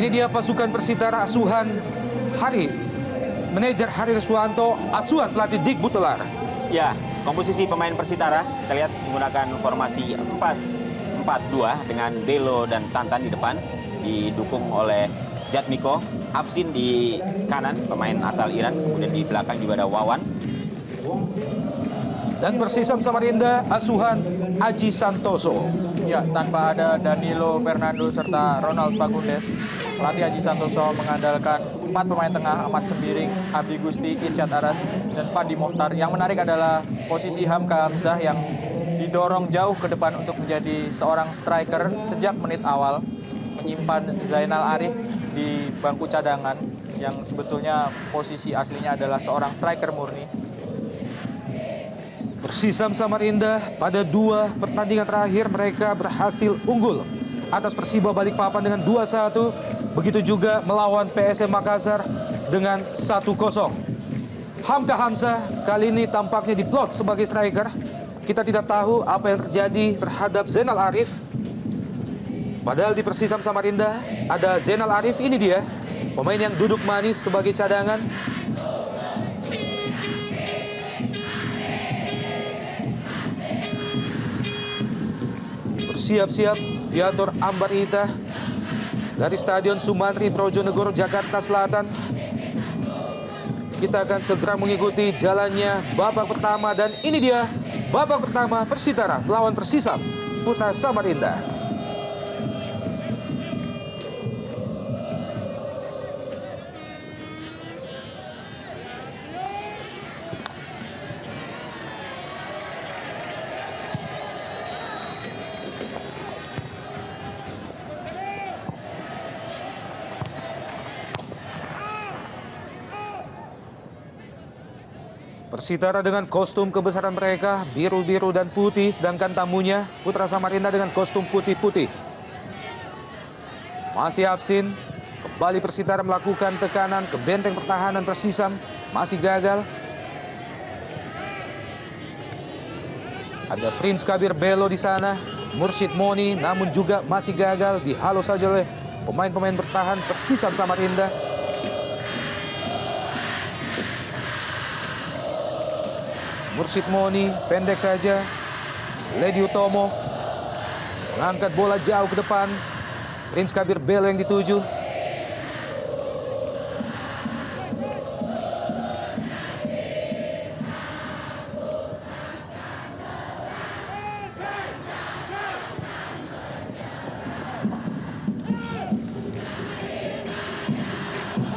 Ini dia pasukan Persitara asuhan manajer Hari Riswanto, asuhan pelatih Dik Butelar. Ya, komposisi pemain Persitara kita lihat menggunakan formasi 4-4-2 dengan Belo dan Tantan di depan, didukung oleh Jatmiko, Afsin di kanan, pemain asal Iran, kemudian di belakang juga ada Wawan. Dan Persisam Samarinda asuhan Aji Santoso. Ya, tanpa ada Danilo Fernando serta Ronald Fagundes, pelatih Aji Santoso mengandalkan 4 pemain tengah, Ahmad Sembiring, Abdi Gusti, Irsyad Aras, dan Fandi Mohtar. Yang menarik adalah posisi Hamka Hamzah yang didorong jauh ke depan untuk menjadi seorang striker sejak menit awal, menyimpan Zainal Arif di bangku cadangan yang sebetulnya posisi aslinya adalah seorang striker murni. Persisam Samarinda pada 2 pertandingan terakhir mereka berhasil unggul atas Persiba Balikpapan dengan 2-1. Begitu juga melawan PSM Makassar dengan 1-0. Hamka Hamzah kali ini tampaknya diplot sebagai striker. Kita tidak tahu apa yang terjadi terhadap Zainal Arif. Padahal di Persisam Samarinda ada Zainal Arif, ini dia pemain yang duduk manis sebagai cadangan. Siap-siap Viator Ambarita dari Stadion Sumantri Projonegoro, Jakarta Selatan. Kita akan segera mengikuti jalannya babak pertama, dan ini dia babak pertama Persitara melawan Persisam Putra Samarinda. Persitara dengan kostum kebesaran mereka biru-biru dan putih, sedangkan tamunya Putra Samarinda dengan kostum putih-putih. Masih Afsin, kembali Persitara melakukan tekanan ke benteng pertahanan Persisam, masih gagal. Ada Prince Kabir Belo di sana, Mursyid Moni, namun juga masih gagal, dihalau saja oleh pemain-pemain bertahan Persisam Samarinda. Mursyid Moni pendek saja. Lady Utomo mengangkat bola jauh ke depan. Prince Kabir Belo yang dituju.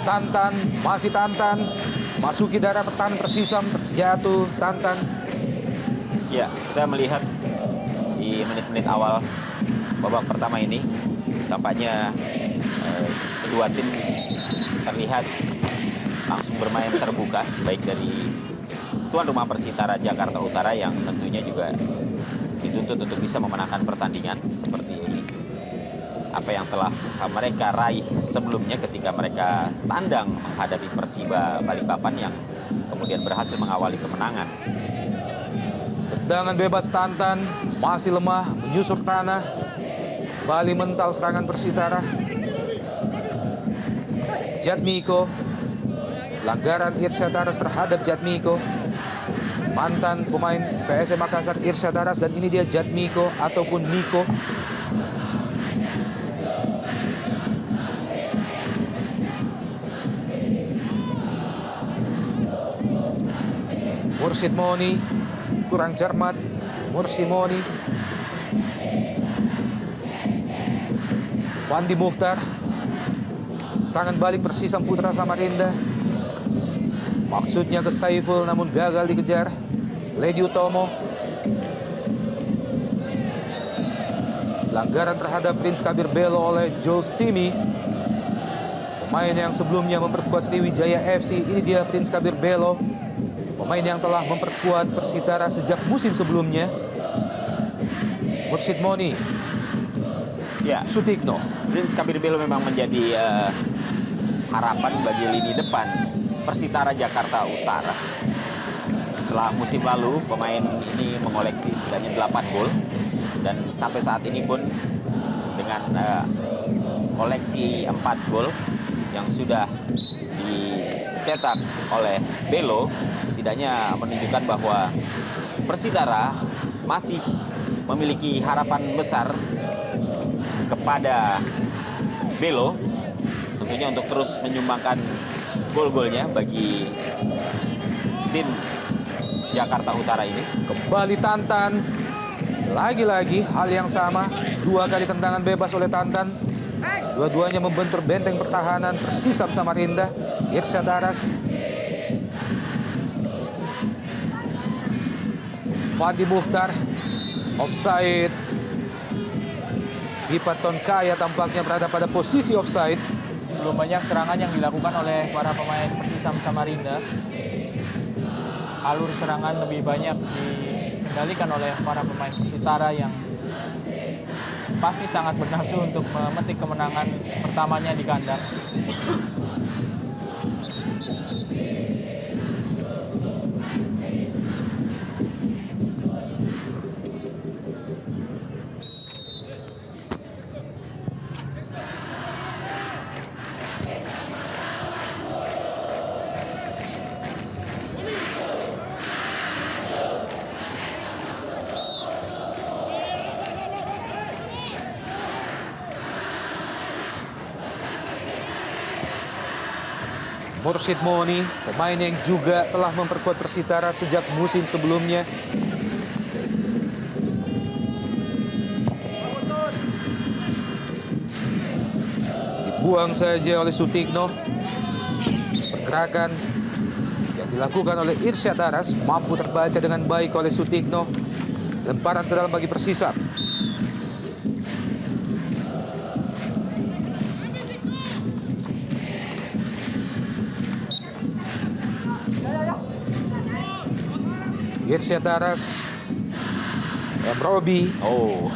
Tantan, masih Tantan. Masuki daerah pertahanan Persisam, terjatuh Tantan. Ya, kita melihat di menit-menit awal babak pertama ini tampaknya kedua tim terlihat langsung bermain terbuka, baik dari tuan rumah Persitara Jakarta Utara yang tentunya juga dituntut untuk bisa memenangkan pertandingan seperti apa yang telah mereka raih sebelumnya ketika mereka tandang menghadapi Persiba Balikpapan yang kemudian berhasil mengawali kemenangan. Tendangan bebas Tantan masih lemah, menyusur tanah. Bali mental serangan Persitara. Jatmiko, pelanggaran Irsyad Aras terhadap Jatmiko. Mantan pemain PSM Makassar Irsyad Aras, dan ini dia Jatmiko ataupun Miko. Mursyid Moni kurang cermat. Mursyid Moni, Fandi Mohtar, serangan balik Persisam Putra Samarinda. Maksudnya ke Saiful namun gagal dikejar. Lady Utomo, pelanggaran terhadap Prince Kabir Belo oleh Jules Timi, pemain yang sebelumnya memperkuat Sriwijaya FC. Ini dia Prince Kabir Belo, pemain yang telah memperkuat Persitara sejak musim sebelumnya. Mursyid Moni, Ya, Sutikno. Prince Kabir Belo memang menjadi harapan bagi lini depan Persitara Jakarta Utara. Setelah musim lalu, pemain ini mengoleksi setidaknya 8 gol. Dan sampai saat ini pun dengan koleksi 4 gol yang sudah dicetak oleh Belo setidaknya menunjukkan bahwa Persitara masih memiliki harapan besar kepada Belo tentunya untuk terus menyumbangkan gol-golnya bagi tim Jakarta Utara ini. Kembali Tantan. Lagi-lagi hal yang sama. 2 kali tendangan bebas oleh Tantan. Dua-duanya membentur benteng pertahanan Persisam Samarinda. Irsyad Aras. Fandi Muhtar. Offside. Pipat Tonkaya tampaknya berada pada posisi offside. Belum banyak serangan yang dilakukan oleh para pemain Persisam Samarinda. Alur serangan lebih banyak dikendalikan oleh para pemain Persitara yang pasti sangat bernafsu untuk memetik kemenangan pertamanya di kandang. Mursyid Moni, pemain yang juga telah memperkuat Persitara sejak musim sebelumnya. Dibuang saja oleh Sutikno. Pergerakan yang dilakukan oleh Irsyad Aras mampu terbaca dengan baik oleh Sutikno. Lemparan ke dalam bagi Persisam. Irsyad Aras, Robi. Oh,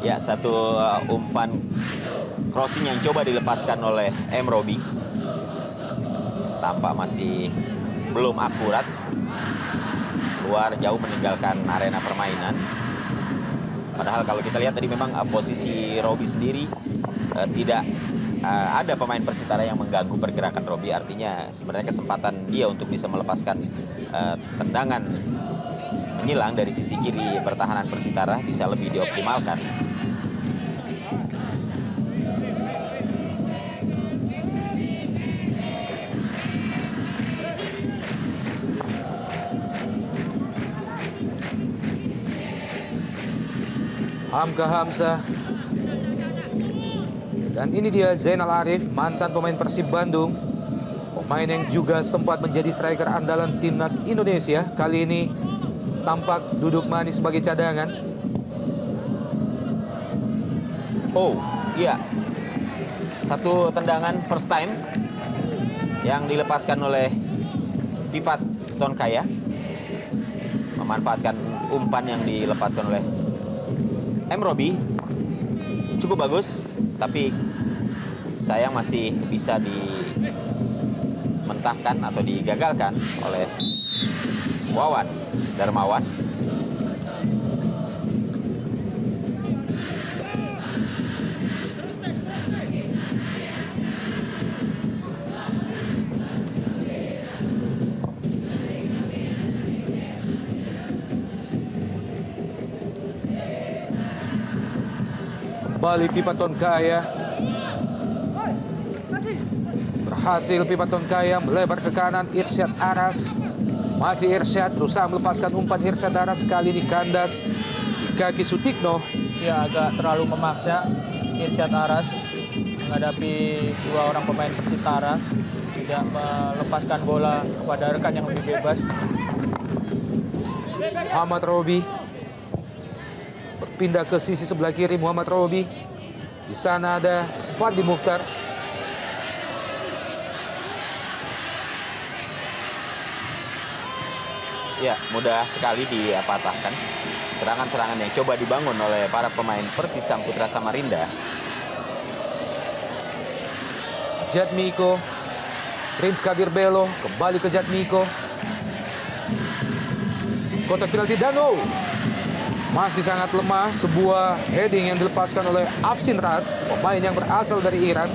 ya satu umpan crossing yang coba dilepaskan oleh Robi. Tampak masih belum akurat. Keluar jauh meninggalkan arena permainan. Padahal kalau kita lihat tadi memang posisi Robi sendiri tidak ada pemain Persitara yang mengganggu pergerakan Robi. Artinya sebenarnya kesempatan dia untuk bisa melepaskan tendangan menyilang dari sisi kiri pertahanan Persitara bisa lebih dioptimalkan. Hamka Hamzah. Dan ini dia Zainal Arif, mantan pemain Persib Bandung. Pemain yang juga sempat menjadi striker andalan timnas Indonesia. Kali ini tampak duduk manis sebagai cadangan. Oh, iya. Satu tendangan first time yang dilepaskan oleh Pipat Tonkaya. Memanfaatkan umpan yang dilepaskan oleh Robi. Cukup bagus, tapi sayang masih bisa dimentahkan atau digagalkan oleh Wawan Darmawan. Kembali Pipat Tonkaya. Berhasil Pipat Tonkaya melebar ke kanan. Irsyad Aras. Masih Irsyad berusaha melepaskan umpan Irsyad Aras. Kali ini kandas di kaki Sutikno. Ya, agak terlalu memaksa Irsyad Aras menghadapi dua orang pemain Persitara. Tidak melepaskan bola kepada rekan yang lebih bebas. Muhammad Robi berpindah ke sisi sebelah kiri. Muhammad Robi. Di sana ada Fandi Muhtar. Ya, mudah sekali dipatahkan. Serangan-serangan yang coba dibangun oleh para pemain Persisam Putra Samarinda. Jatmiko. Prince Kabir Belo kembali ke Jatmiko. Kotak penalti Dano. Masih sangat lemah, sebuah heading yang dilepaskan oleh Afsin Rad, pemain yang berasal dari Iran.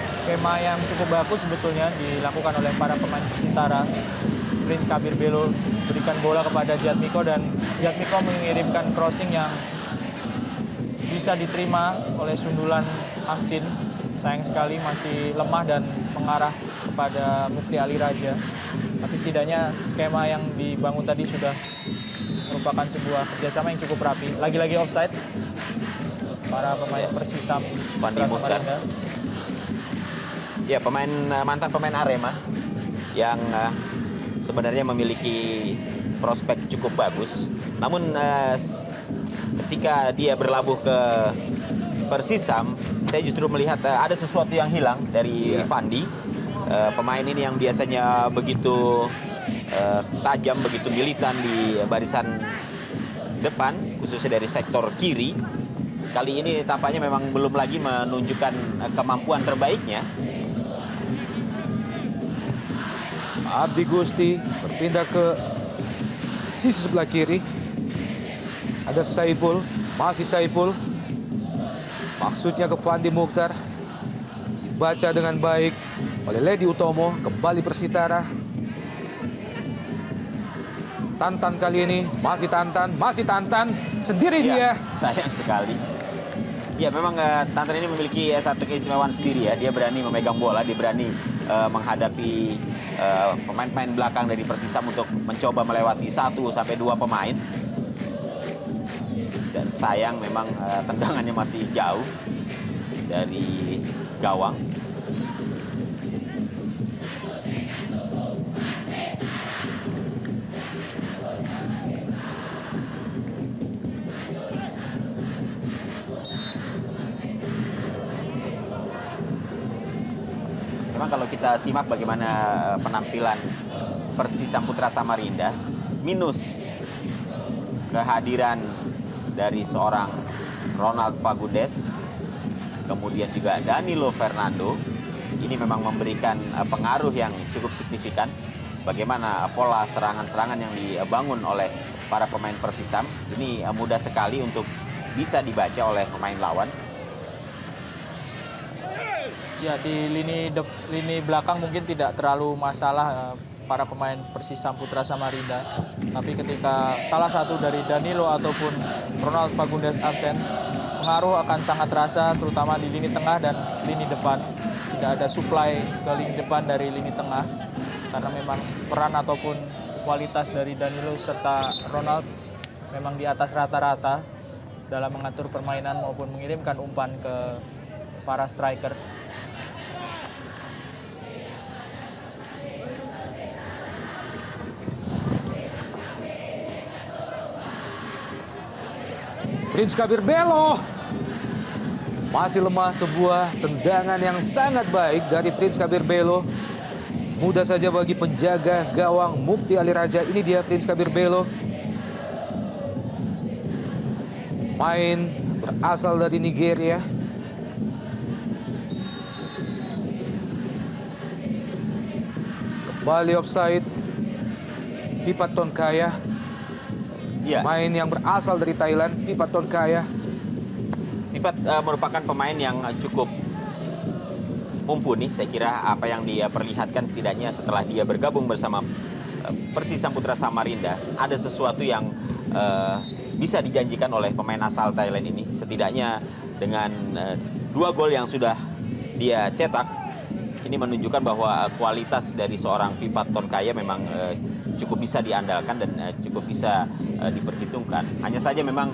Skema yang cukup bagus sebetulnya dilakukan oleh para pemain Persitara. Prince Kabir Belo berikan bola kepada Jatmiko dan Jatmiko mengirimkan crossing yang bisa diterima oleh sundulan Afsin. Sayang sekali masih lemah dan mengarah kepada Mukti Ali Raja. Tapi setidaknya skema yang dibangun tadi sudah merupakan sebuah kerjasama yang cukup rapi. Lagi-lagi offside para pemain Persisam Fandi Muhtar. Samarinda. Ya, mantan pemain Arema yang sebenarnya memiliki prospek cukup bagus. Namun ketika dia berlabuh ke Persisam, saya justru melihat ada sesuatu yang hilang dari Fandi. Pemain ini yang biasanya begitu tajam, begitu militan di barisan depan, khususnya dari sektor kiri. Kali ini tampaknya memang belum lagi menunjukkan kemampuan terbaiknya. Abdi Gusti berpindah ke sisi sebelah kiri. Ada Saipul, masih Saipul. Maksudnya ke Fandi Mukhtar. Dibaca dengan baik oleh Ledi Utomo, kembali Persitara. Tantan kali ini, masih Tantan, sendiri dia. Sayang sekali. Ya, memang Tantan ini memiliki satu keistimewaan sendiri ya. Dia berani memegang bola, dia berani menghadapi pemain-pemain belakang dari Persisam untuk mencoba melewati 1 sampai 2 pemain. Dan sayang memang tendangannya masih jauh dari gawang. Memang kalau kita simak bagaimana penampilan Persisam Putra Samarinda, minus kehadiran dari seorang Ronald Fagundes, kemudian juga Danilo Fernando, ini memang memberikan pengaruh yang cukup signifikan bagaimana pola serangan-serangan yang dibangun oleh para pemain Persisam. Ini mudah sekali untuk bisa dibaca oleh pemain lawan. Ya, di lini belakang mungkin tidak terlalu masalah para pemain Persisam Putra Samarinda. Tapi ketika salah satu dari Danilo ataupun Ronald Fagundes absen, pengaruh akan sangat terasa terutama di lini tengah dan lini depan. Tidak ada supply ke lini depan dari lini tengah karena memang peran ataupun kualitas dari Danilo serta Ronald memang di atas rata-rata dalam mengatur permainan maupun mengirimkan umpan ke para striker. Prince Kabir Belo. Masih lemah, sebuah tendangan yang sangat baik dari Prince Kabir Belo. Mudah saja bagi penjaga gawang Mukti Ali Raja. Ini dia Prince Kabir Belo. Main berasal dari Nigeria. Kembali offside. Pipat Tonkaya. Ya. Main yang berasal dari Thailand, Pipat Tonkaya. Pipat merupakan pemain yang cukup mumpuni. Saya kira apa yang dia perlihatkan setidaknya setelah dia bergabung bersama Persisam Putra Samarinda, ada sesuatu yang bisa dijanjikan oleh pemain asal Thailand ini. Setidaknya dengan 2 gol yang sudah dia cetak, ini menunjukkan bahwa kualitas dari seorang Pipat Tonkaya memang cukup bisa diandalkan dan cukup bisa diperhitungkan. Hanya saja memang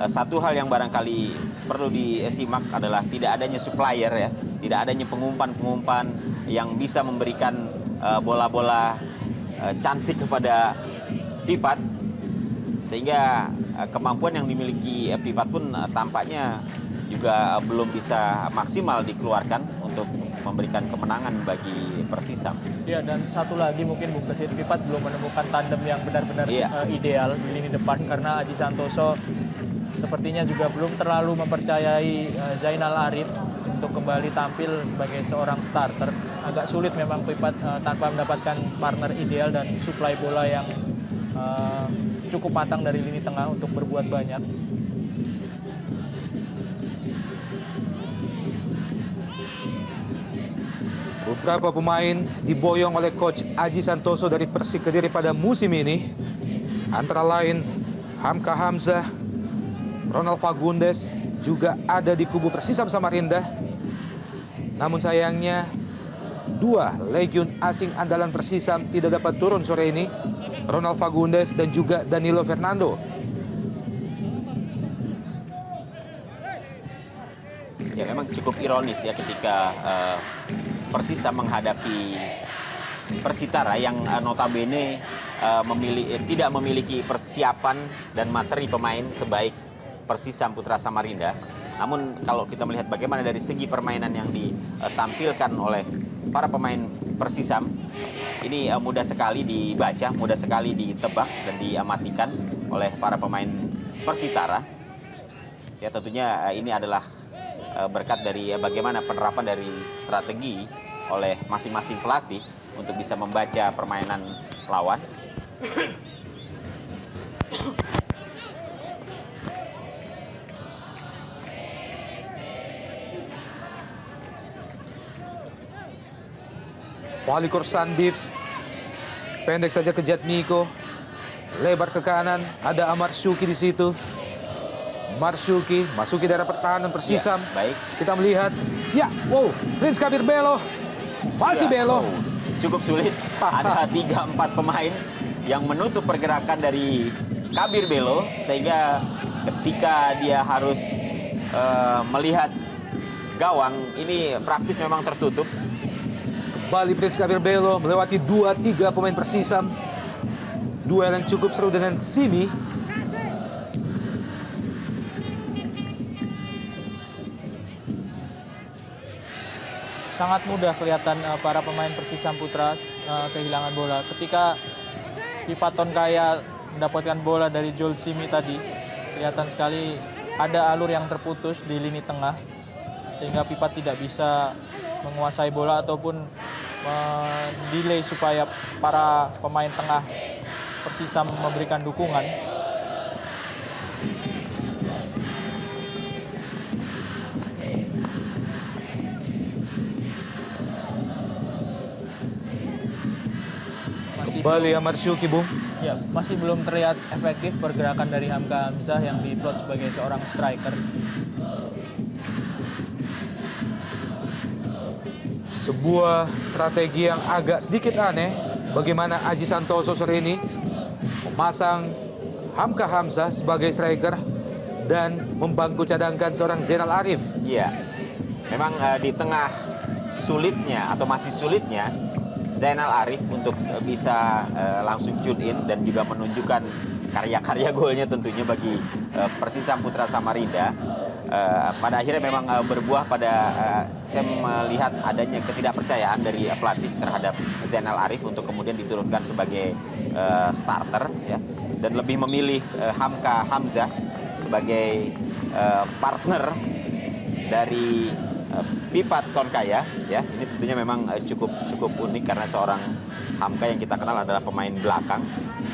satu hal yang barangkali perlu disimak adalah tidak adanya supplier ya, tidak adanya pengumpan-pengumpan yang bisa memberikan bola-bola cantik kepada Pipat, sehingga kemampuan yang dimiliki Pipat pun tampaknya juga belum bisa maksimal dikeluarkan untuk memberikan kemenangan bagi Persisam. Ya, dan satu lagi mungkin Bung Kesit, Pipat belum menemukan tandem yang benar-benar ideal di lini depan karena Aji Santoso sepertinya juga belum terlalu mempercayai Zainal Arif untuk kembali tampil sebagai seorang starter. Agak sulit memang Pipat tanpa mendapatkan partner ideal dan suplai bola yang cukup matang dari lini tengah untuk berbuat banyak. Beberapa pemain diboyong oleh Coach Aji Santoso dari Persik Kediri pada musim ini. Antara lain Hamka Hamzah, Ronald Fagundes juga ada di kubu Persisam Samarinda. Namun sayangnya 2 legion asing andalan Persisam tidak dapat turun sore ini. Ronald Fagundes dan juga Danilo Fernando. Ya memang cukup ironis ya ketika Persisam menghadapi Persitara yang notabene tidak memiliki persiapan dan materi pemain sebaik Persisam Putra Samarinda. Namun kalau kita melihat bagaimana dari segi permainan yang ditampilkan oleh para pemain Persisam, ini mudah sekali dibaca, mudah sekali ditebak dan diamatikan oleh para pemain Persitara. Ya tentunya ini adalah berkat dari bagaimana penerapan dari strategi oleh masing-masing pelatih untuk bisa membaca permainan lawan. Fali Korsandivs pendek saja ke Jatmiko, lebar ke kanan, ada Amar Syuki di situ. Marsyuki masuki daerah pertahanan Persisam. Ya, baik. Kita melihat, ya, wow, Prince Kabir Belo, masih Ya, Belo. cukup sulit. Ada 3-4 pemain yang menutup pergerakan dari Kabir Belo, sehingga ketika dia harus melihat gawang, ini praktis memang tertutup. Kembali Prince Kabir Belo melewati 2-3 pemain Persisam. Duel yang cukup seru dengan Simi. Sangat mudah kelihatan para pemain Persisam Putra kehilangan bola. Ketika Pipa Tonkaya mendapatkan bola dari Joel Simi tadi, kelihatan sekali ada alur yang terputus di lini tengah, sehingga Pipa tidak bisa menguasai bola ataupun mendelay supaya para pemain tengah Persisam memberikan dukungan. Kembali Amar Syuki, Bung. Ya, masih belum terlihat efektif pergerakan dari Hamka Hamzah yang diplot sebagai seorang striker. Sebuah strategi yang agak sedikit aneh. Bagaimana Aji Santoso sore ini memasang Hamka Hamzah sebagai striker dan membangku cadangkan seorang Zainal Arif. Iya, memang di tengah sulitnya atau masih sulitnya Zainal Arif untuk bisa langsung tune in dan juga menunjukkan karya-karya golnya tentunya bagi Persisam Putra Samarinda. Pada akhirnya memang berbuah pada saya melihat adanya ketidakpercayaan dari pelatih terhadap Zainal Arif untuk kemudian diturunkan sebagai starter ya, dan lebih memilih Hamka Hamzah sebagai partner dari Pipa Tonkaya ya. Ini tentunya memang cukup unik karena seorang Hamka yang kita kenal adalah pemain belakang.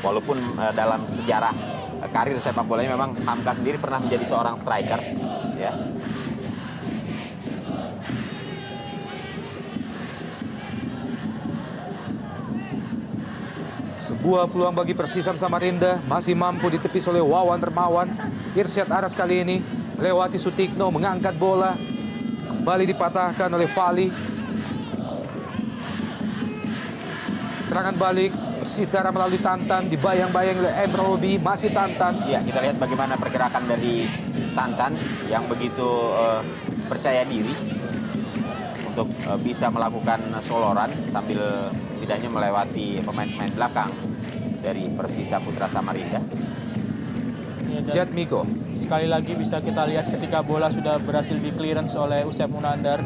Walaupun dalam sejarah karir sepak bolanya memang Hamka sendiri pernah menjadi seorang striker ya. Sebuah peluang bagi Persisam Samarinda, masih mampu ditepis oleh Wawan Dermawan. Irsyad Aras kali ini melewati Sutikno, mengangkat bola. Kembali dipatahkan oleh Fali. Serangan balik Persitara melalui Tantan, dibayang-bayang oleh Robi, masih Tantan. Ya, kita lihat bagaimana pergerakan dari Tantan yang begitu percaya diri untuk bisa melakukan soloran sambil setidaknya melewati pemain-pemain belakang dari Persisam Putra Samarinda. Jatmiko. Sekali lagi bisa kita lihat ketika bola sudah berhasil di clearance oleh Usep Munandar,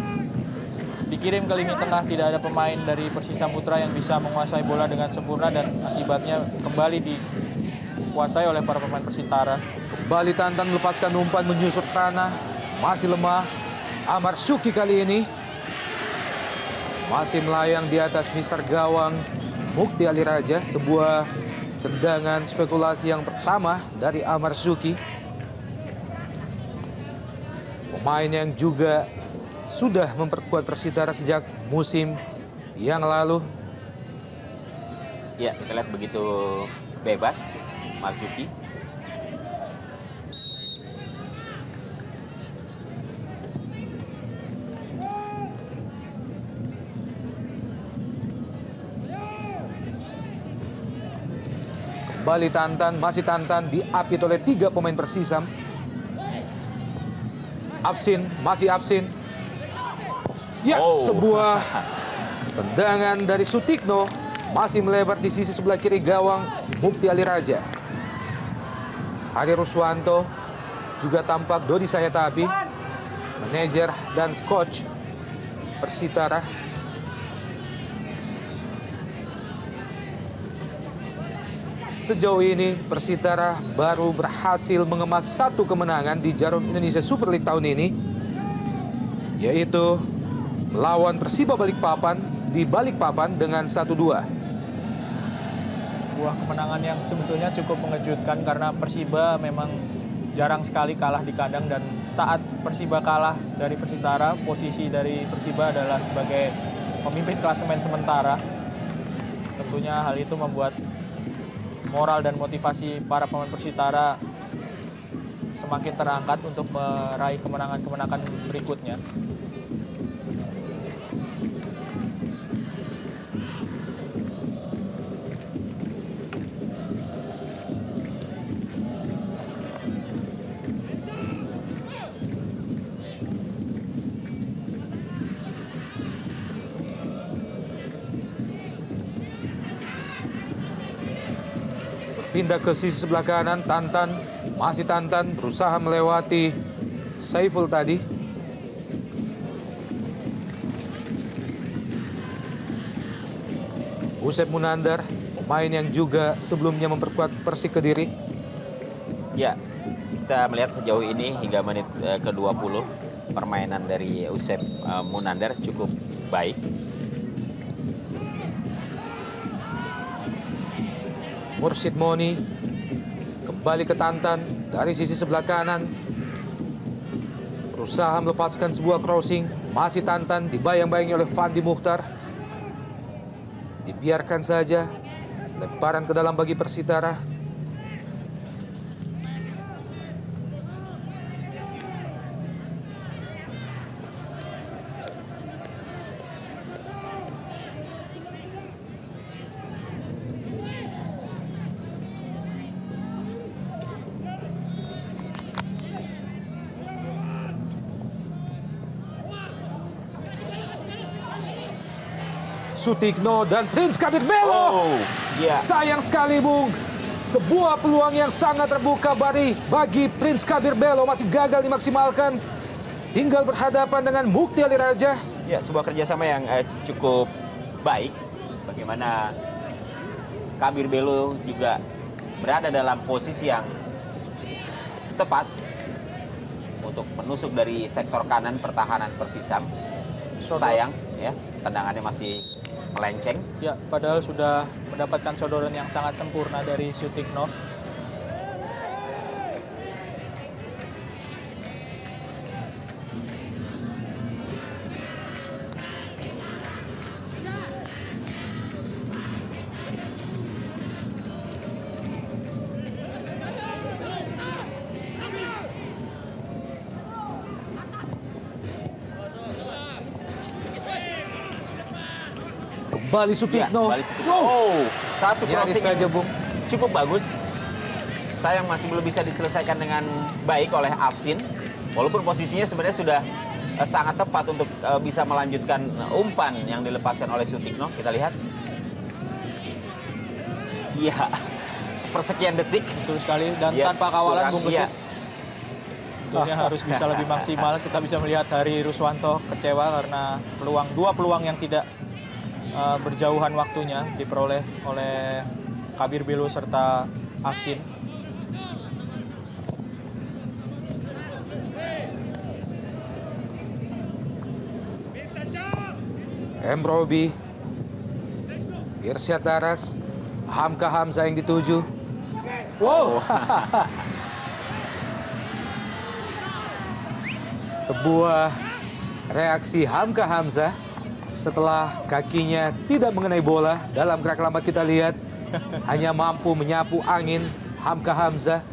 dikirim ke lini tengah, tidak ada pemain dari Persisam Putra yang bisa menguasai bola dengan sempurna dan akibatnya kembali dikuasai oleh para pemain Persitara. Kembali Tantan melepaskan umpan menyusut tanah, masih lemah. Amar Syuki kali ini masih melayang di atas Mister Gawang Mukti Ali Raja. Sebuah tendangan spekulasi yang pertama dari Amar Zuki. Pemain yang juga sudah memperkuat Persitara sejak musim yang lalu. Ya, kita lihat begitu bebas Marzuki. Kembali Tantan, masih Tantan diapit oleh 3 pemain Persisam. Absin, masih Absin. Ya, sebuah tendangan dari Sutikno masih melebar di sisi sebelah kiri gawang Mukti Ali Raja. Hari Ruswanto juga tampak Dodi Sayatapi, manajer dan coach Persitara. Sejauh ini Persitara baru berhasil mengemas 1 kemenangan di Jarum Indonesia Super League tahun ini, yaitu melawan Persiba Balikpapan di Balikpapan dengan 1-2. Sebuah kemenangan yang sebetulnya cukup mengejutkan karena Persiba memang jarang sekali kalah di kandang, dan saat Persiba kalah dari Persitara, posisi dari Persiba adalah sebagai pemimpin klasemen sementara. Tentunya hal itu membuat moral dan motivasi para pemain Persitara semakin terangkat untuk meraih kemenangan-kemenangan berikutnya. Pindah ke sisi sebelah kanan, Tantan, masih Tantan berusaha melewati Saiful tadi. Usep Munandar, pemain yang juga sebelumnya memperkuat Persik Kediri. Ya, kita melihat sejauh ini hingga menit ke-20 permainan dari Usep Munandar cukup baik. Mursid Moni kembali ke Tantan dari sisi sebelah kanan, berusaha melepaskan sebuah crossing, masih Tantan dibayang-bayangi oleh Fandi Mukhtar. Dibiarkan saja, lemparan ke dalam bagi Persitara. Sutikno dan Prince Kabir Belo. Ya. Sayang sekali, Bung. Sebuah peluang yang sangat terbuka bagi Prince Kabir Belo masih gagal dimaksimalkan. Tinggal berhadapan dengan Mukti Ali Raja. Ya, sebuah kerjasama yang cukup baik. Bagaimana Kabir Belo juga berada dalam posisi yang tepat untuk menusuk dari sektor kanan pertahanan Persisam. Sayang, ya, tendangannya masih melenceng. Ya, padahal sudah mendapatkan sodoran yang sangat sempurna dari Sutikno. Kembali Sutikno. Ya, satu Nyaris crossing saja, yang Bung. cukup bagus. Sayang masih belum bisa diselesaikan dengan baik oleh Afsin. Walaupun posisinya sebenarnya sudah sangat tepat untuk bisa melanjutkan umpan yang dilepaskan oleh Sutikno. Kita lihat. Iya, sepersekian detik. Betul sekali, dan Ya, tanpa kawalan kurang, Bung Gesit. iya. Tentunya harus bisa lebih maksimal. Kita bisa melihat Hari Ruswanto kecewa karena dua peluang yang tidak berjauhan waktunya diperoleh oleh Kabir Belo serta Afsin. M. Robi, Irsyad Daras, Hamka Hamzah yang dituju. Wow. Sebuah reaksi Hamka Hamzah setelah kakinya tidak mengenai bola. Dalam gerak lambat kita lihat hanya mampu menyapu angin Hamka Hamzah.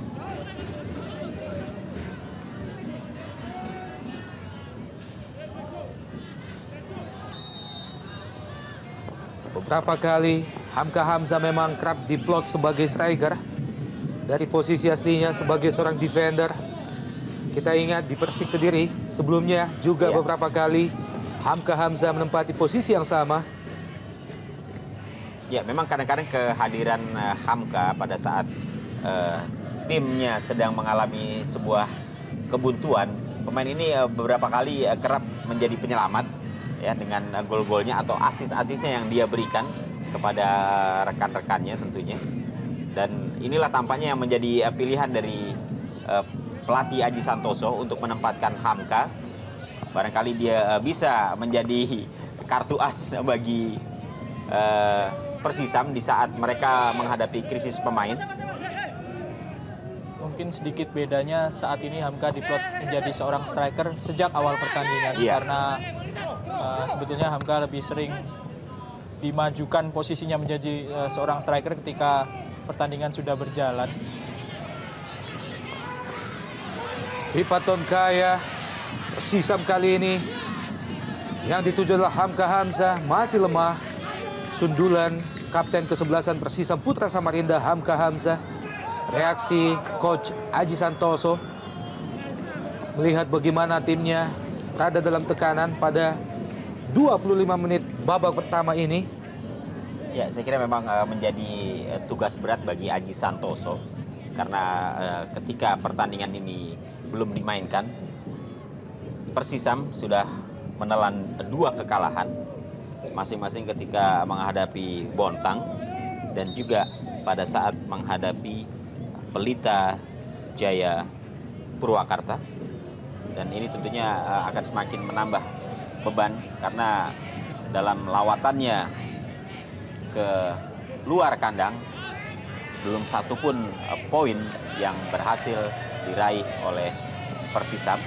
Beberapa kali Hamka Hamzah memang kerap diplot sebagai striker dari posisi aslinya sebagai seorang defender. Kita ingat di Persik Kediri sebelumnya juga beberapa kali Hamka Hamzah menempati posisi yang sama. Ya, memang kadang-kadang kehadiran Hamka pada saat timnya sedang mengalami sebuah kebuntuan, pemain ini beberapa kali kerap menjadi penyelamat ya dengan gol-golnya atau asis-asisnya yang dia berikan kepada rekan-rekannya tentunya. Dan inilah tampaknya yang menjadi pilihan dari pelatih Aji Santoso untuk menempatkan Hamka. Barangkali dia bisa menjadi kartu as bagi Persisam di saat mereka menghadapi krisis pemain. Mungkin sedikit bedanya saat ini Hamka diplot menjadi seorang striker sejak awal pertandingan. Karena sebetulnya Hamka lebih sering dimajukan posisinya menjadi seorang striker ketika pertandingan sudah berjalan. Ripaton Kaya, Persisam kali ini yang dituju adalah Hamka Hamzah, masih lemah. Sundulan kapten kesebelasan Persisam Putra Samarinda Hamka Hamzah. Reaksi coach Aji Santoso melihat bagaimana timnya berada dalam tekanan pada 25 menit babak pertama ini. Ya, saya kira memang menjadi tugas berat bagi Aji Santoso karena ketika pertandingan ini belum dimainkan, Persisam sudah menelan 2 kekalahan masing-masing ketika menghadapi Bontang dan juga pada saat menghadapi Pelita Jaya Purwakarta. Dan ini tentunya akan semakin menambah beban karena dalam lawatannya ke luar kandang belum satu pun poin yang berhasil diraih oleh Persisam.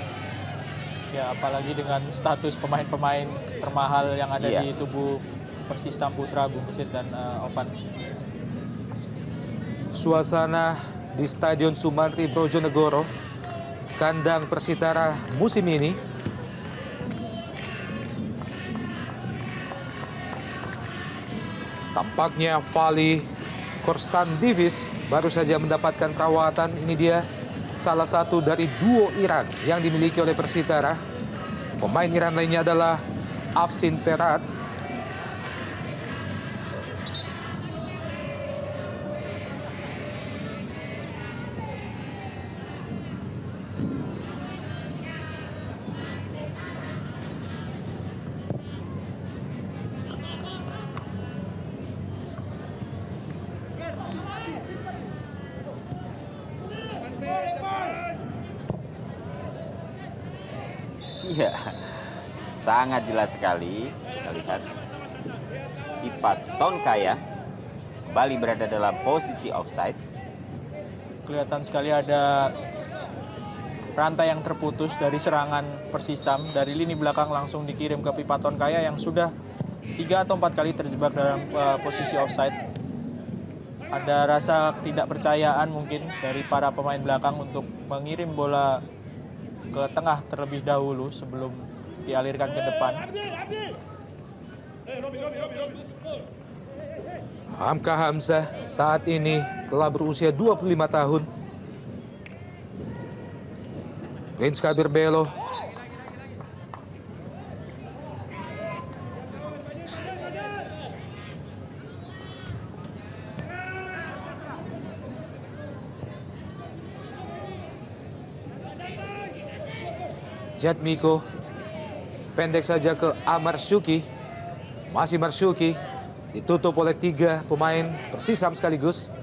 Ya, apalagi dengan status pemain-pemain termahal yang ada di tubuh Persisam Putra, Bung Kesit dan Opan. Suasana di Stadion Sumantri Brojonegoro, kandang Persitara musim ini. Tampaknya Vali Korsandivis baru saja mendapatkan perawatan. Ini dia salah satu dari duo Iran yang dimiliki oleh Persitara. Pemain Iran lainnya adalah Afsin Perat, Iya, sangat jelas sekali. Kita lihat Ripaton Kaya kembali berada dalam posisi offside. Kelihatan sekali ada rantai yang terputus dari serangan Persisam. Dari lini belakang langsung dikirim ke Ripaton Kaya yang sudah 3 atau 4 kali terjebak dalam posisi offside. Ada rasa ketidakpercayaan mungkin dari para pemain belakang untuk mengirim bola ke tengah terlebih dahulu sebelum dialirkan ke depan. Hamka Hamzah saat ini telah berusia 25 tahun. Prince Kabir Belo Jatmiko pendek saja ke Amar Syuki. Masih Marsyuki ditutup oleh 3 pemain Persisam sekaligus.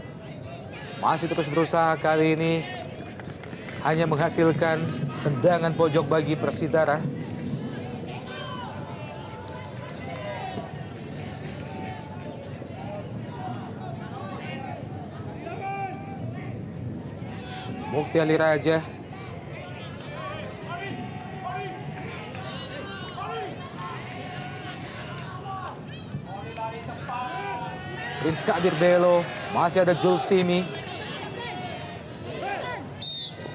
Masih terus berusaha, kali ini hanya menghasilkan tendangan pojok bagi Persitara. Sakti Ali Raja. Prince Kabir Belo, masih ada Jules Simi.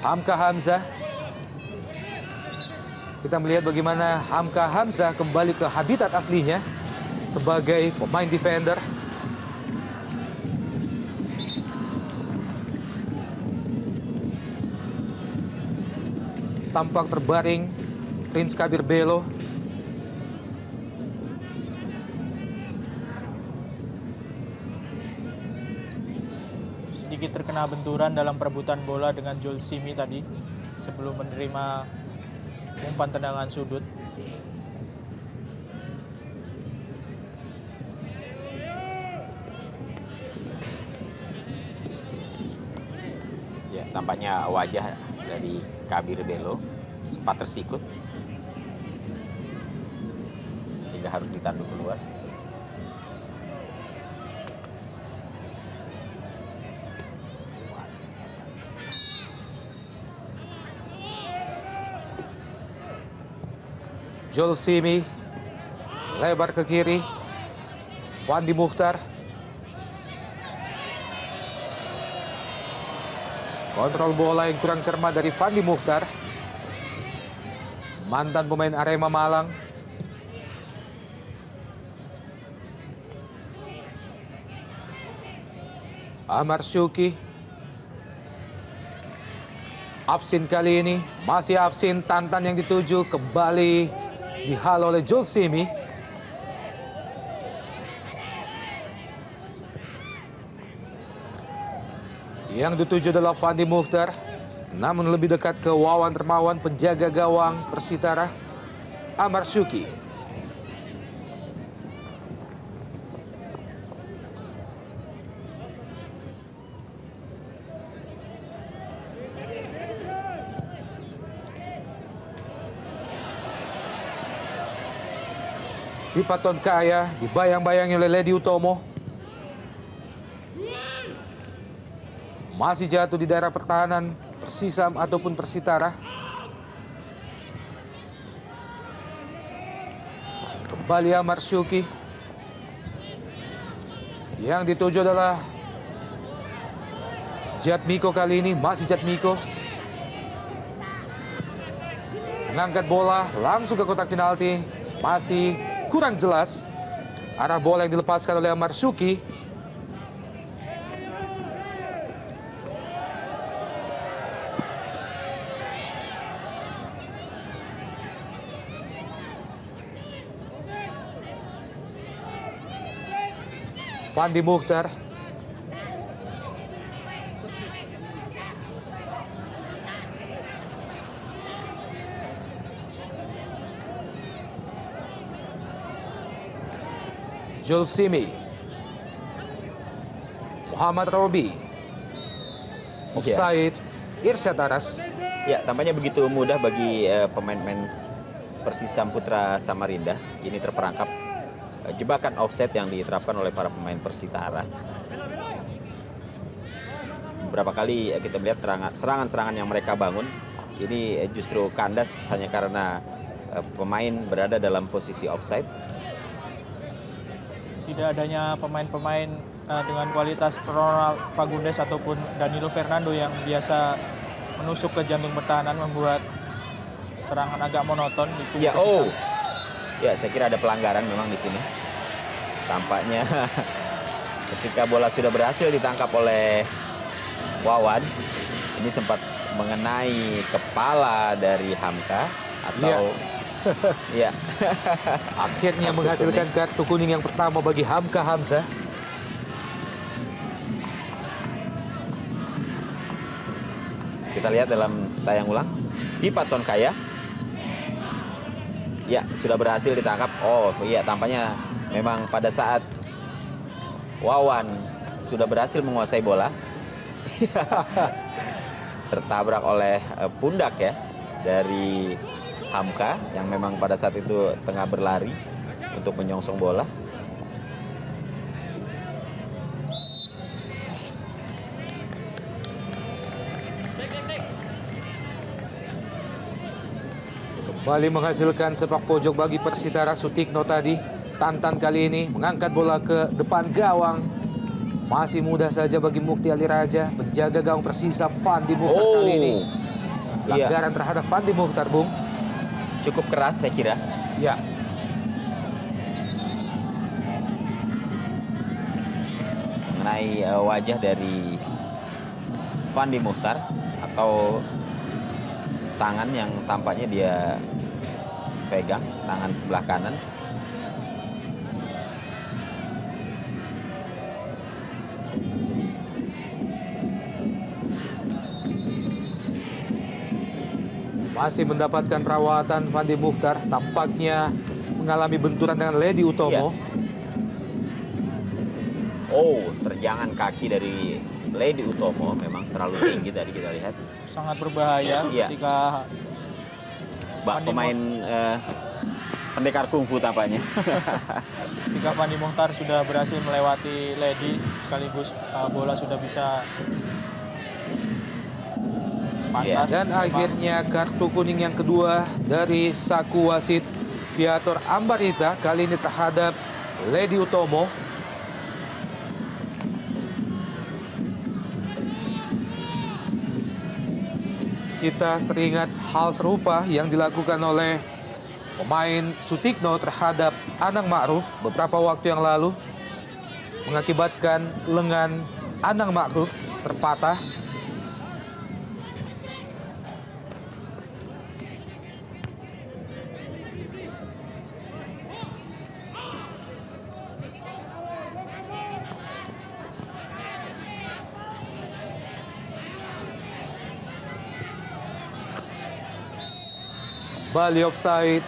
Hamka Hamzah. Kita melihat bagaimana Hamka Hamzah kembali ke habitat aslinya sebagai pemain defender. Tampak terbaring Prince Kabir Belo. Sedikit terkena benturan dalam perebutan bola dengan Jules Simi tadi sebelum menerima umpan tendangan sudut. Ya, tampaknya wajah dari Kabir Belo sempat tersikut sehingga harus ditanduk keluar. Jules Simi lebar ke kiri. Fandi Mukhtar. Kontrol bola yang kurang cermat dari Fandi Mukhtar. Mantan pemain Arema Malang. Amar Syuki. Absin kali ini. Masih absin. Tantan yang dituju kembali dihalau oleh Jules Simi. Yang dituju adalah Fandi Mukhtar, namun lebih dekat ke Wawan Termawan, penjaga gawang Persitara, Amar Syuki. Di Paton Kaya, dibayang-bayangi oleh Ledi Utomo. Masih jatuh di daerah pertahanan Persisam ataupun Persitara. Kembali Amar Syuki. Yang dituju adalah Jatmiko kali ini, masih Jatmiko. Mengangkat bola langsung ke kotak penalti, masih kurang jelas arah bola yang dilepaskan oleh Amar Syuki. Fandi Mukhtar. Jules Simi. Muhammad Robi. Offside. Irsyad Aras. Ya, tampaknya begitu mudah bagi pemain-pemain Persisam Putra Samarinda ini terperangkap jebakan offset yang diterapkan oleh para pemain Persitara. Beberapa kali kita melihat serangan-serangan yang mereka bangun ini justru kandas hanya karena pemain berada dalam posisi offside. Tidak adanya pemain-pemain dengan kualitas Ronald Fagundes ataupun Danilo Fernando yang biasa menusuk ke jantung pertahanan membuat serangan agak monoton di kubu Persisam. Ya, saya kira ada pelanggaran memang di sini. Tampaknya ketika bola sudah berhasil ditangkap oleh Wawan, ini sempat mengenai kepala dari Hamka atau ya. Akhirnya menghasilkan kartu kuning yang pertama bagi Hamka Hamzah. Kita lihat dalam tayang ulang. Di Paton Kaya. Ya, sudah berhasil ditangkap. Oh iya, tampaknya memang pada saat Wawan sudah berhasil menguasai bola, tertabrak oleh pundak ya dari Hamka yang memang pada saat itu tengah berlari untuk menyongsong bola. Kembali menghasilkan sepak pojok bagi Persitara. Sutikno tadi. Tantan kali ini mengangkat bola ke depan gawang. Masih mudah saja bagi Mukti Ali Raja. Penjaga gawang Persisam Fandi Muhtar kali ini. Iya, Pelanggaran terhadap Fandi Muhtar, Bung. cukup keras saya kira. Ya. Mengenai wajah dari Fandi Muhtar atau tangan yang tampaknya dia pegang, tangan sebelah kanan. Masih mendapatkan perawatan Fandi Muhtar. Tampaknya mengalami benturan dengan Ledi Utomo. Oh, terjangan kaki dari Ledi Utomo memang terlalu tinggi tadi kita lihat. Sangat berbahaya Iya. ketika Pemain pendekar kungfu tampaknya. ketika Fandi Muhtar sudah berhasil melewati Ledi, sekaligus bola sudah bisa pantas. Dan akhirnya kartu kuning yang kedua dari saku wasit Viator Ambarita kali ini terhadap Ledi Utomo. Kita teringat hal serupa yang dilakukan oleh pemain Sutikno terhadap Anang Ma'ruf beberapa waktu yang lalu, mengakibatkan lengan Anang Ma'ruf terpatah. Bali offside.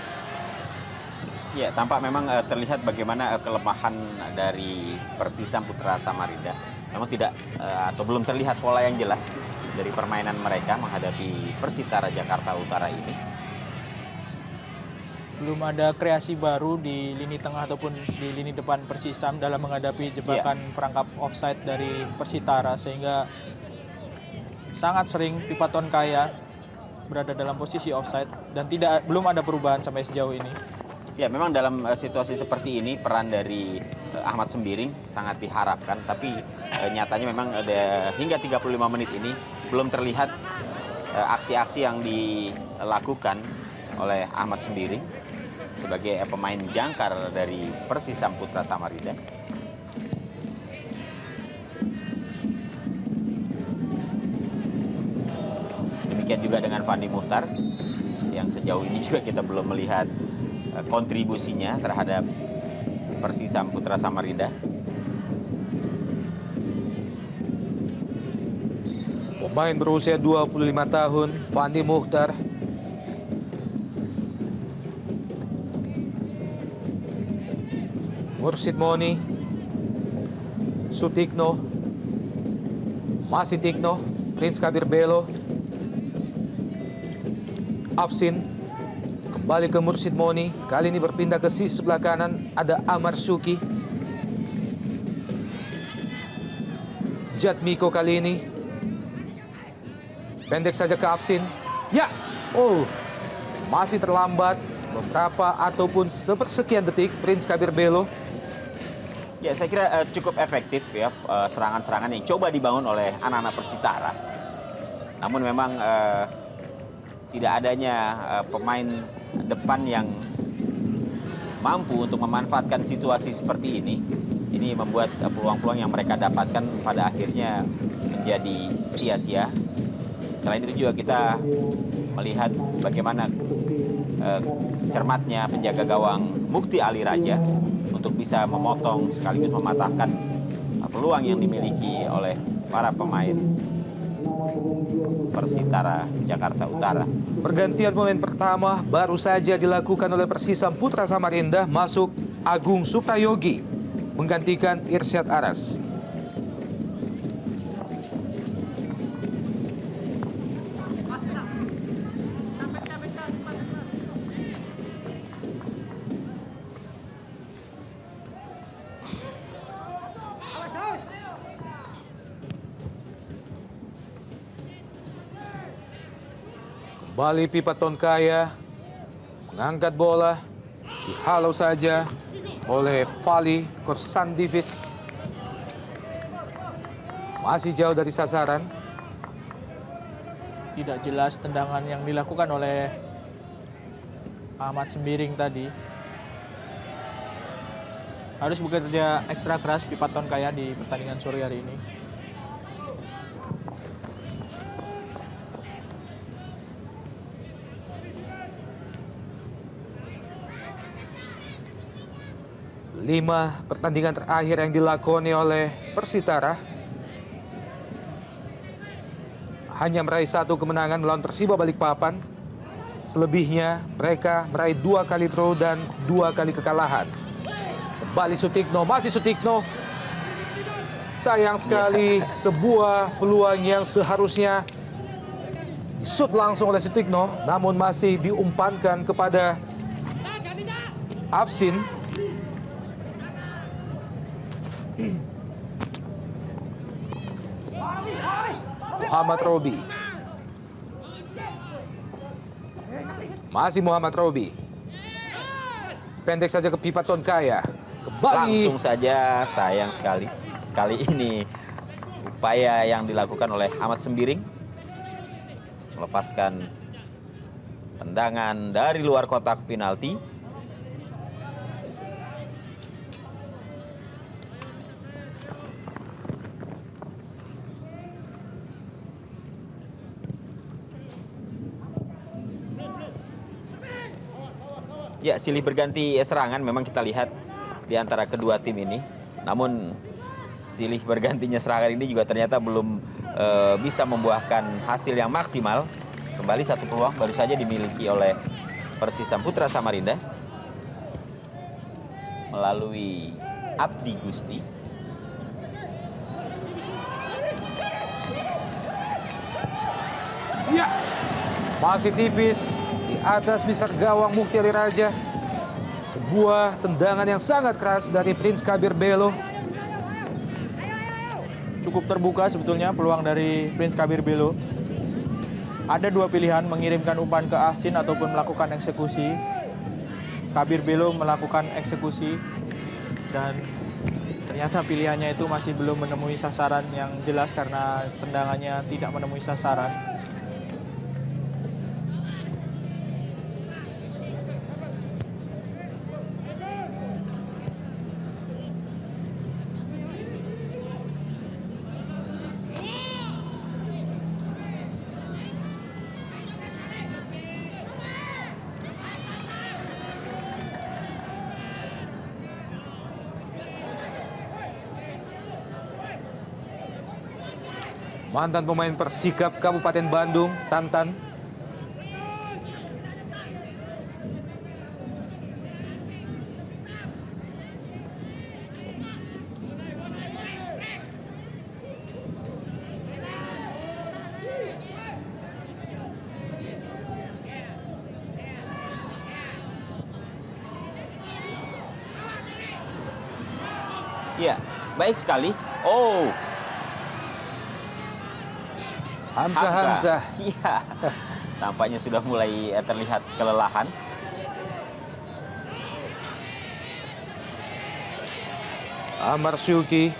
Ya, tampak memang terlihat bagaimana kelemahan dari Persisam Putra Samarinda. Memang tidak atau belum terlihat pola yang jelas dari permainan mereka menghadapi Persitara Jakarta Utara ini. Belum ada kreasi baru di lini tengah ataupun di lini depan Persisam dalam menghadapi jebakan perangkap offside dari Persitara, sehingga sangat sering Pipa Tonkaya berada dalam posisi offside dan belum ada perubahan sampai sejauh ini. Ya, memang dalam situasi seperti ini peran dari Ahmad Sembiring sangat diharapkan, tapi nyatanya memang ada hingga 35 menit ini belum terlihat aksi-aksi yang dilakukan oleh Ahmad Sembiring sebagai pemain jangkar dari Persisam Putra Samarinda. Demikian juga dengan Fandi Muhtar yang sejauh ini juga kita belum melihat kontribusinya terhadap Persisam Putra Samarinda. Pemain berusia 25 tahun, Fandi Muhtar. Mursid Moni, Sutikno, masih Tikno, Prince Kabir Belo, Afsin, kembali ke Mursid Moni, kali ini berpindah ke sisi sebelah kanan, ada Amar Suki. Jatmiko kali ini, pendek saja ke Afsin. Ya, masih terlambat beberapa ataupun sepersekian detik Prince Kabir Belo. Ya, saya kira cukup efektif ya serangan-serangan yang coba dibangun oleh anak-anak Persitara. Namun memang tidak adanya pemain depan yang mampu untuk memanfaatkan situasi seperti ini membuat peluang-peluang yang mereka dapatkan pada akhirnya menjadi sia-sia. Selain itu juga kita melihat bagaimana cermatnya penjaga gawang Mukti Ali Raja untuk bisa memotong sekaligus mematahkan peluang yang dimiliki oleh para pemain Persitara Jakarta Utara. Pergantian pemain pertama baru saja dilakukan oleh Persisam Putra Samarinda, masuk Agung Suprayogi menggantikan Irsyad Aras. Kembali Pipa Tonkaya. Mengangkat bola. Dihalau saja oleh Vali Korsandivis. Masih jauh dari sasaran. Tidak jelas tendangan yang dilakukan oleh Ahmad Sembiring tadi. Harus bekerja ekstra keras Pipa Tonkaya di pertandingan sore hari ini. Lima pertandingan terakhir yang dilakoni oleh Persitara. Hanya meraih 1 kemenangan melawan Persiba Balikpapan. Selebihnya mereka meraih 2 kali draw dan 2 kali kekalahan. Kembali Sutikno, masih Sutikno. Sayang sekali sebuah peluang yang seharusnya disut langsung oleh Sutikno, namun masih diumpankan kepada Afsin. Muhammad Robi. Masih Muhammad Robi. Pendek saja ke Pipa Tonkaya. Kembali. Langsung saja, sayang sekali. Kali ini upaya yang dilakukan oleh Ahmad Sembiring melepaskan tendangan dari luar kotak penalti. Ya, silih berganti serangan memang kita lihat di antara kedua tim ini. Namun silih bergantinya serangan ini juga ternyata belum bisa membuahkan hasil yang maksimal. Kembali satu peluang baru saja dimiliki oleh Persisam Putra Samarinda melalui Abdi Gusti. Ya, masih tipis di atas Mister Gawang Mukti Ali Raja. Sebuah tendangan yang sangat keras dari Prince Kabir Belo. Cukup terbuka sebetulnya peluang dari Prince Kabir Belo. Ada 2 pilihan, mengirimkan umpan ke Asin ataupun melakukan eksekusi. Kabir Belo melakukan eksekusi dan ternyata pilihannya itu masih belum menemui sasaran yang jelas karena tendangannya tidak menemui sasaran. Mantan pemain Persikap Kabupaten Bandung, Tantan. Ya, baik sekali. Oh, Hamzah. Iya, tampaknya sudah mulai terlihat kelelahan. Amar Syuki.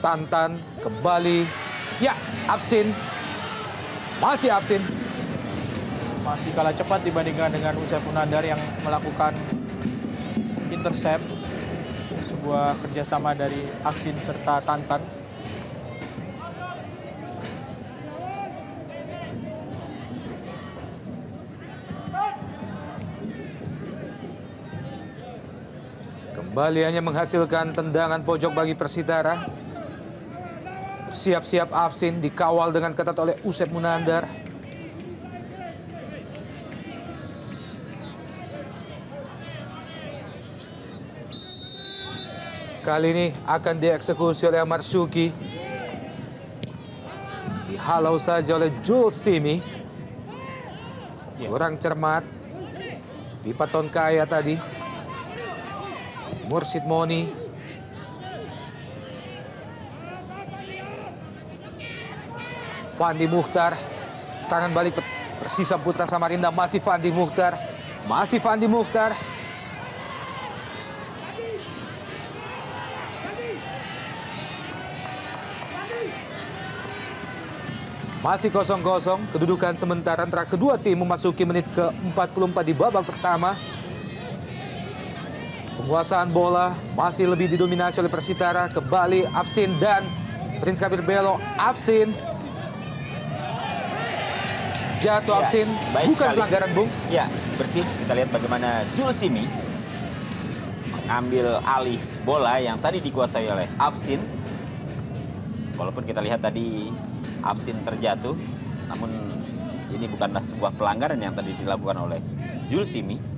Tantan kembali. Ya, Afsin. Masih Afsin. Masih kalah cepat dibandingkan dengan Usep Munandar yang melakukan intercept. Sebuah kerjasama dari Afsin serta Tantan. Kembali hanya menghasilkan tendangan pojok bagi Persitara. Siap-siap Afsin dikawal dengan ketat oleh Usep Munandar. Kali ini akan dieksekusi oleh Amar Syuki. Dihalau saja oleh Jules Simi. Kurang cermat. Pipa Tonkaya tadi. Mursid Moni. Fandi Mukhtar. Serangan balik Persisa Putra Samarinda masih Fandi Mukhtar. Masih Fandi Mukhtar. Masih 0-0, kedudukan sementara antara kedua tim memasuki menit ke-44 di babak pertama. Penguasaan bola masih lebih didominasi oleh Persitara. Kembali Afsin dan Prince Kabir Belo. Afsin. Jatuh Afsin, baik bukan sekali. pelanggaran, Bung. Ya, bersih. Kita lihat bagaimana Zulsimi mengambil alih bola yang tadi dikuasai oleh Afsin. Walaupun kita lihat tadi Afsin terjatuh, namun ini bukanlah sebuah pelanggaran yang tadi dilakukan oleh Zulsimi.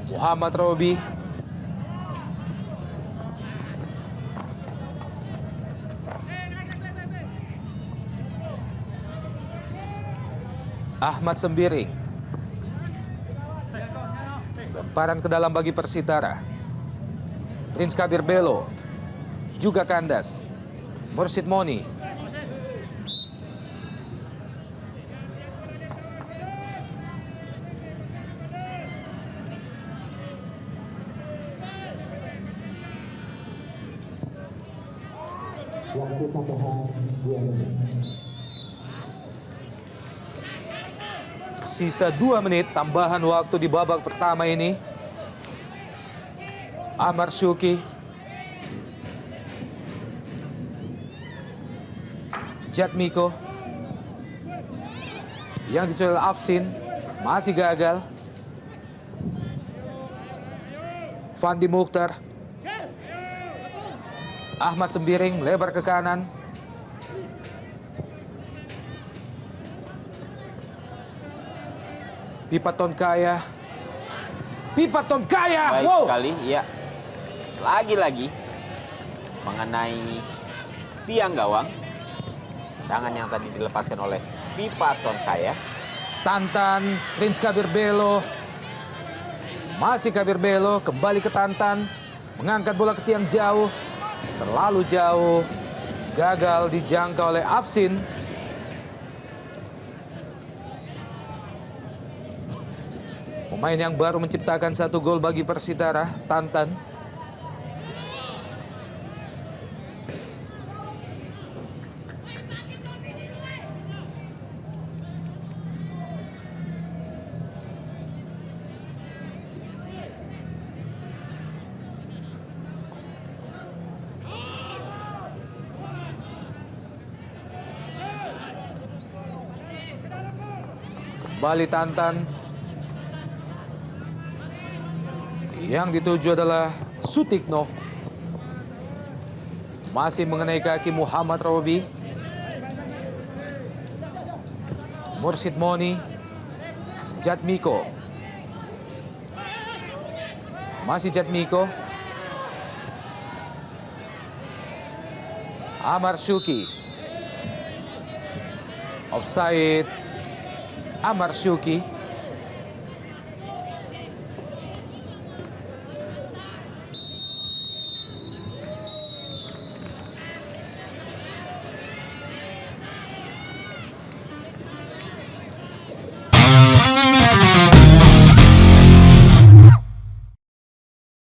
Muhammad Robi. Ahmad Sembiring. Lemparan ke dalam bagi Persitara. Prince Kabir Belo. Juga kandas. Mursid Moni. Waktu tambahan 2 menit. Sisa 2 menit tambahan waktu di babak pertama ini. Amar Syuki. Jatmiko. Yang ditulis Afsin. Masih gagal. Fandi Mukhtar. Ahmad Sembiring lebar ke kanan. Pipa Tonkaya. Pipa Tonkaya. Baik Wow. sekali, ya. Lagi-lagi mengenai tiang gawang. Tendangan yang tadi dilepaskan oleh Pipa Tonkaya. Tantan Prince Kabir Belo. Masih Kabir Belo kembali ke Tantan. Mengangkat bola ke tiang jauh. Terlalu jauh. Gagal dijangkau oleh Afsin. Pemain yang baru menciptakan 1 gol bagi Persitara, Tantan. Kembali Tantan. Yang dituju adalah Sutikno. Masih mengenai kaki Muhammad Robi. Mursid Moni. Jatmiko. Masih Jatmiko. Amar Syuki. Offside. Amar Syuki.